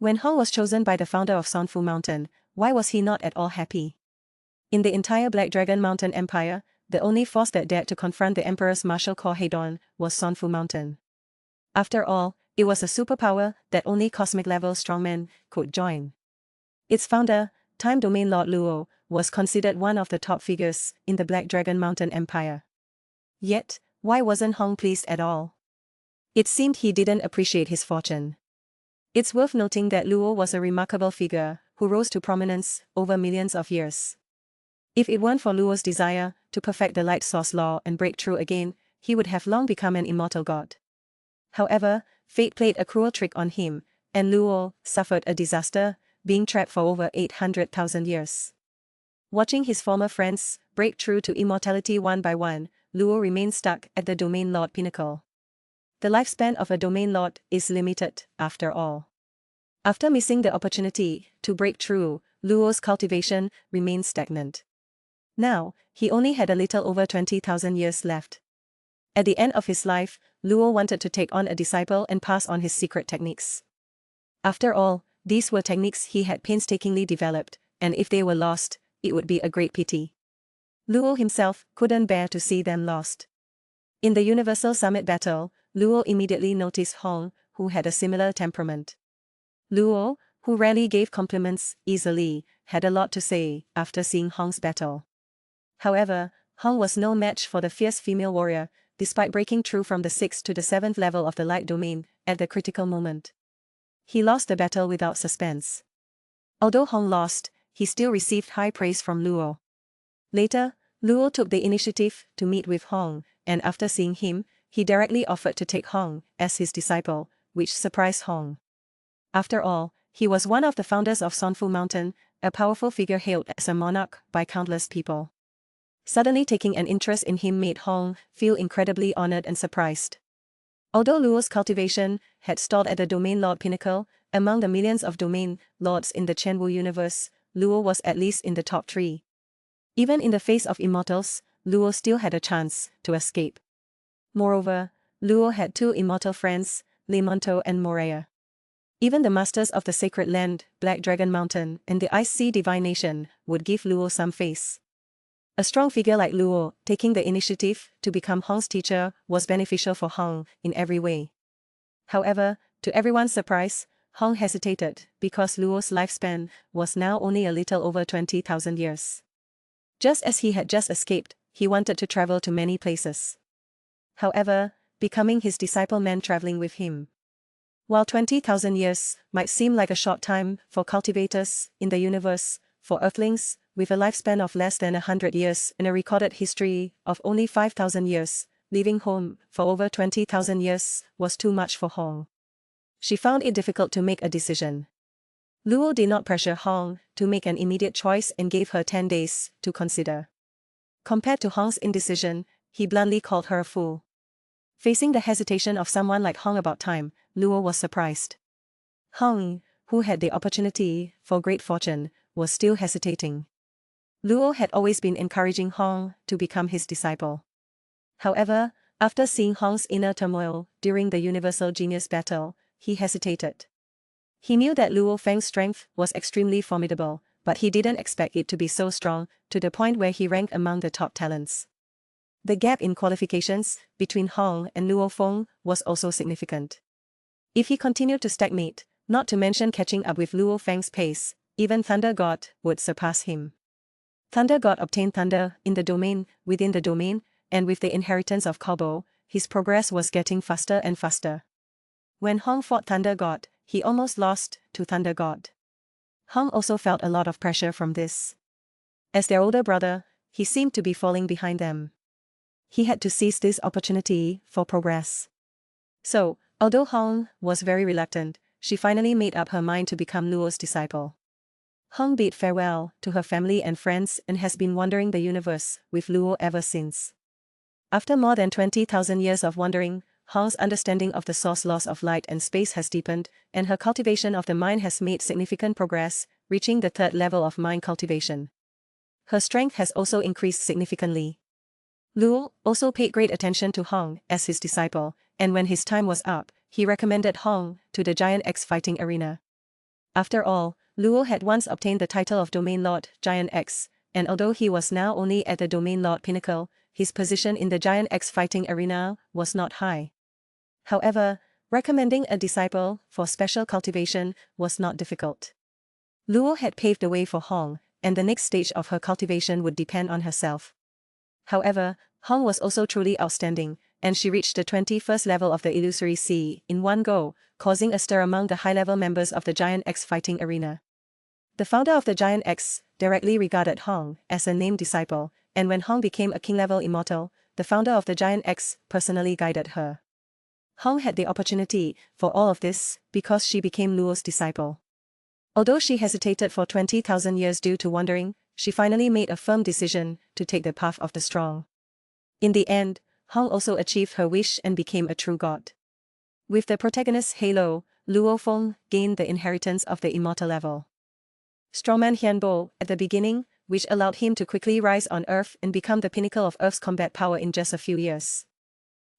When Hong was chosen by the founder of Sanfu Mountain, why was he not at all happy? In the entire Black Dragon Mountain Empire, the only force that dared to confront the Emperor's martial corps head-on was Sanfu Mountain. After all, it was a superpower that only cosmic-level strongmen could join. Its founder, Time Domain Lord Luo, was considered one of the top figures in the Black Dragon Mountain Empire. Yet, why wasn't Hong pleased at all? It seemed he didn't appreciate his fortune. It's worth noting that Luo was a remarkable figure who rose to prominence over millions of years. If it weren't for Luo's desire to perfect the light source law and break through again, he would have long become an immortal god. However, fate played a cruel trick on him, and Luo suffered a disaster, being trapped for over 800,000 years. Watching his former friends break through to immortality one by one, Luo remained stuck at the Domain Lord pinnacle. The lifespan of a Domain Lord is limited, after all. After missing the opportunity to break through, Luo's cultivation remained stagnant. Now, he only had a little over 20,000 years left. At the end of his life, Luo wanted to take on a disciple and pass on his secret techniques. After all, these were techniques he had painstakingly developed, and if they were lost, it would be a great pity. Luo himself couldn't bear to see them lost. In the Universal Summit battle, Luo immediately noticed Hong, who had a similar temperament. Luo, who rarely gave compliments easily, had a lot to say after seeing Hong's battle. However, Hong was no match for the fierce female warrior, despite breaking through from the 6th to the 7th level of the light domain at the critical moment. He lost the battle without suspense. Although Hong lost, he still received high praise from Luo. Later, Luo took the initiative to meet with Hong, and after seeing him, he directly offered to take Hong as his disciple, which surprised Hong. After all, he was one of the founders of Sanfu Mountain, a powerful figure hailed as a monarch by countless people. Suddenly taking an interest in him made Hong feel incredibly honored and surprised. Although Luo's cultivation had stalled at the Domain Lord pinnacle, among the millions of Domain Lords in the Chenwu universe, Luo was at least in the top 3. Even in the face of immortals, Luo still had a chance to escape. Moreover, Luo had 2 immortal friends, Limonto and Morea. Even the masters of the Sacred Land, Black Dragon Mountain, and the Ice Sea Divine Nation would give Luo some face. A strong figure like Luo taking the initiative to become Hong's teacher was beneficial for Hong in every way. However, to everyone's surprise, Hong hesitated because Luo's lifespan was now only a little over 20,000 years. Just as he had just escaped, he wanted to travel to many places. However, becoming his disciple meant traveling with him. While 20,000 years might seem like a short time for cultivators in the universe, for Earthlings, with a lifespan of less than 100 years and a recorded history of only 5,000 years, leaving home for over 20,000 years was too much for Hong. She found it difficult to make a decision. Luo did not pressure Hong to make an immediate choice and gave her 10 days to consider. Compared to Hong's indecision, he bluntly called her a fool. Facing the hesitation of someone like Hong about time, Luo was surprised. Hong, who had the opportunity for great fortune, was still hesitating. Luo had always been encouraging Hong to become his disciple. However, after seeing Hong's inner turmoil during the Universal Genius battle, he hesitated. He knew that Luo Feng's strength was extremely formidable, but he didn't expect it to be so strong, to the point where he ranked among the top talents. The gap in qualifications between Hong and Luo Feng was also significant. If he continued to stagnate, not to mention catching up with Luo Feng's pace, even Thunder God would surpass him. Thunder God obtained thunder in the domain, within the domain, and with the inheritance of Kobo, his progress was getting faster and faster. When Hong fought Thunder God, he almost lost to Thunder God. Hong also felt a lot of pressure from this. As their older brother, he seemed to be falling behind them. He had to seize this opportunity for progress. So, although Hong was very reluctant, she finally made up her mind to become Luo's disciple. Hong bid farewell to her family and friends and has been wandering the universe with Luo ever since. After more than 20,000 years of wandering, Hong's understanding of the source laws of light and space has deepened, and her cultivation of the mind has made significant progress, reaching the 3rd level of mind cultivation. Her strength has also increased significantly. Luo also paid great attention to Hong as his disciple, and when his time was up, he recommended Hong to the Giant X fighting arena. After all, Luo had once obtained the title of Domain Lord, Giant X, and although he was now only at the Domain Lord pinnacle, his position in the Giant X fighting arena was not high. However, recommending a disciple for special cultivation was not difficult. Luo had paved the way for Hong, and the next stage of her cultivation would depend on herself. However, Hong was also truly outstanding, and she reached the 21st level of the Illusory Sea in one go, causing a stir among the high-level members of the Giant X fighting arena. The founder of the Giant X directly regarded Hong as a named disciple, and when Hong became a king-level immortal, the founder of the Giant X personally guided her. Hong had the opportunity for all of this because she became Luo's disciple. Although she hesitated for 20,000 years due to wandering, she finally made a firm decision to take the path of the strong. In the end, Hong also achieved her wish and became a true god. With the protagonist's halo, Luo Feng gained the inheritance of the immortal level. Strongman Hianbo at the beginning, which allowed him to quickly rise on Earth and become the pinnacle of Earth's combat power in just a few years.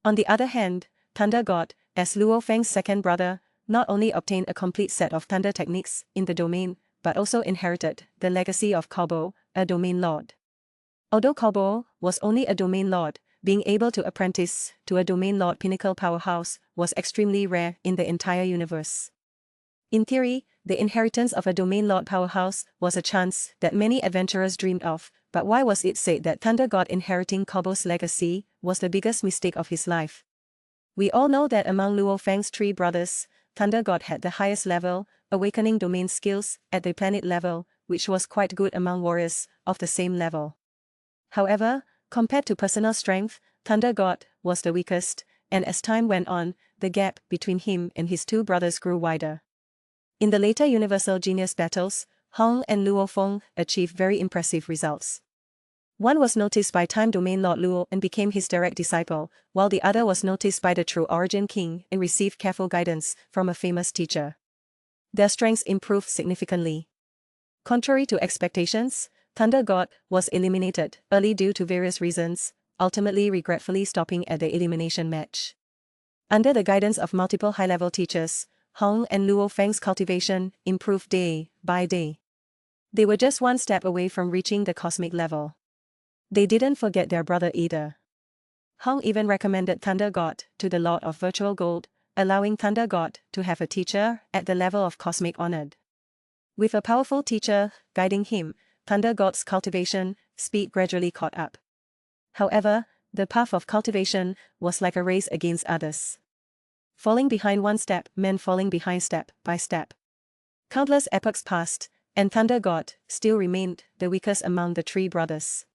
On the other hand, Thunder God, as Luo Feng's second brother, not only obtained a complete set of thunder techniques in the domain, but also inherited the legacy of Kalbo, a domain lord. Although Kalbo was only a domain lord, being able to apprentice to a domain lord pinnacle powerhouse was extremely rare in the entire universe. In theory, the inheritance of a domain lord powerhouse was a chance that many adventurers dreamed of, but why was it said that Thunder God inheriting Kalbo's legacy was the biggest mistake of his life? We all know that among Luo Feng's three brothers, Thunder God had the highest level, awakening domain skills at the planet level, which was quite good among warriors of the same level. However, compared to personal strength, Thunder God was the weakest, and as time went on, the gap between him and his two brothers grew wider. In the later Universal Genius battles, Hong and Luo Feng achieved very impressive results. One was noticed by Time Domain Lord Luo and became his direct disciple, while the other was noticed by the True Origin King and received careful guidance from a famous teacher. Their strengths improved significantly. Contrary to expectations, Thunder God was eliminated early due to various reasons, ultimately regretfully stopping at the elimination match. Under the guidance of multiple high-level teachers, Hong and Luo Feng's cultivation improved day by day. They were just one step away from reaching the cosmic level. They didn't forget their brother either. Hong even recommended Thunder God to the Lord of Virtual Gold, allowing Thunder God to have a teacher at the level of cosmic honored. With a powerful teacher guiding him, Thunder God's cultivation speed gradually caught up. However, the path of cultivation was like a race against others. Falling behind one step meant falling behind step by step. Countless epochs passed, and Thunder God still remained the weakest among the three brothers.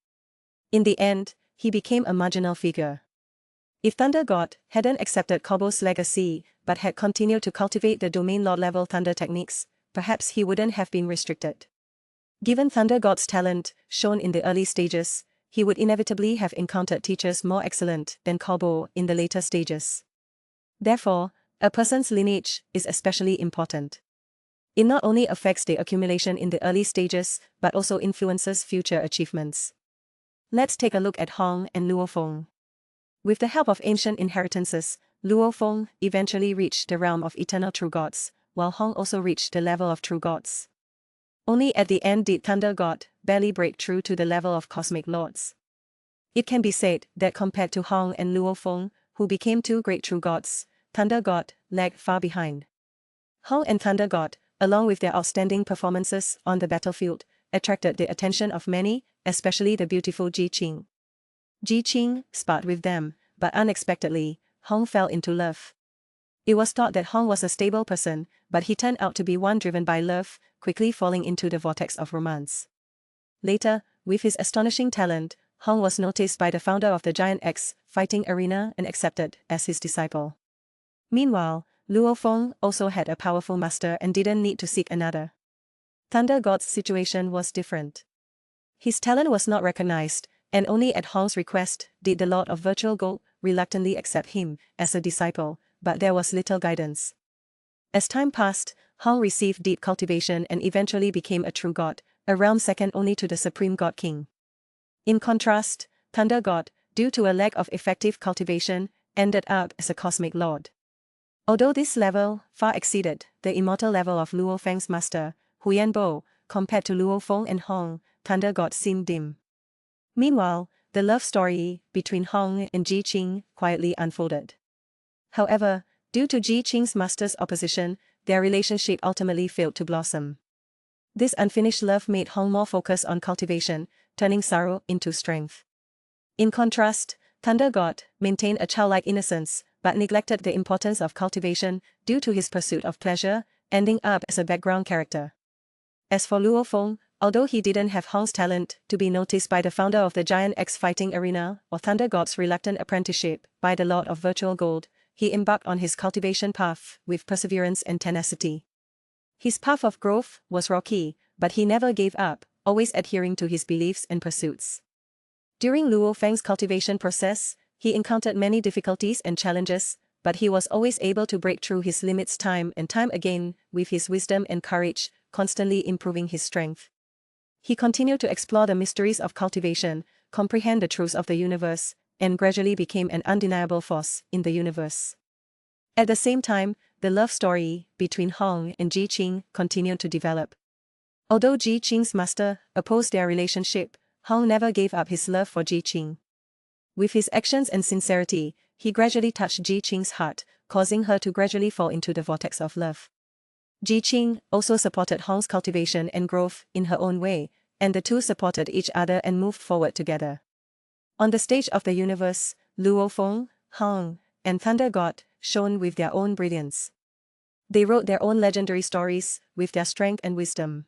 In the end, he became a marginal figure. If Thunder God hadn't accepted Kalbo's legacy but had continued to cultivate the Domain Lord level thunder techniques, perhaps he wouldn't have been restricted. Given Thunder God's talent shown in the early stages, he would inevitably have encountered teachers more excellent than Kalbo in the later stages. Therefore, a person's lineage is especially important. It not only affects the accumulation in the early stages but also influences future achievements. Let's take a look at Hong and Luo Feng. With the help of ancient inheritances, Luo Feng eventually reached the realm of eternal true gods, while Hong also reached the level of true gods. Only at the end did Thunder God barely break through to the level of cosmic lords. It can be said that compared to Hong and Luo Feng, who became two great true gods, Thunder God lagged far behind. Hong and Thunder God, along with their outstanding performances on the battlefield, attracted the attention of many, especially the beautiful Ji Qing. Ji Qing sparred with them, but unexpectedly, Hong fell into love. It was thought that Hong was a stable person, but he turned out to be one driven by love, quickly falling into the vortex of romance. Later, with his astonishing talent, Hong was noticed by the founder of the Giant X fighting arena and accepted as his disciple. Meanwhile, Luo Feng also had a powerful master and didn't need to seek another. Thunder God's situation was different. His talent was not recognized, and only at Hong's request did the Lord of Virtual Gold reluctantly accept him as a disciple, but there was little guidance. As time passed, Hong received deep cultivation and eventually became a true god, a realm second only to the Supreme God King. In contrast, Thunder God, due to a lack of effective cultivation, ended up as a cosmic lord. Although this level far exceeded the immortal level of Luo Feng's master, Huyan Bo, compared to Luo Feng and Hong, Thunder God seemed dim. Meanwhile, the love story between Hong and Ji Qing quietly unfolded. However, due to Ji Qing's master's opposition, their relationship ultimately failed to blossom. This unfinished love made Hong more focused on cultivation, turning sorrow into strength. In contrast, Thunder God maintained a childlike innocence, but neglected the importance of cultivation due to his pursuit of pleasure, ending up as a background character. As for Luo Feng, although he didn't have Hong's talent to be noticed by the founder of the Giant X Fighting Arena or Thunder God's reluctant apprenticeship by the Lord of Virtual Gold, he embarked on his cultivation path with perseverance and tenacity. His path of growth was rocky, but he never gave up, always adhering to his beliefs and pursuits. During Luo Feng's cultivation process, he encountered many difficulties and challenges, but he was always able to break through his limits time and time again with his wisdom and courage, constantly improving his strength. He continued to explore the mysteries of cultivation, comprehend the truths of the universe, and gradually became an undeniable force in the universe. At the same time, the love story between Hong and Ji Qing continued to develop. Although Ji Qing's master opposed their relationship, Hong never gave up his love for Ji Qing. With his actions and sincerity, he gradually touched Ji Qing's heart, causing her to gradually fall into the vortex of love. Ji Qing also supported Hong's cultivation and growth in her own way, and the two supported each other and moved forward together. On the stage of the universe, Luo Feng, Hong, and Thunder God shone with their own brilliance. They wrote their own legendary stories with their strength and wisdom.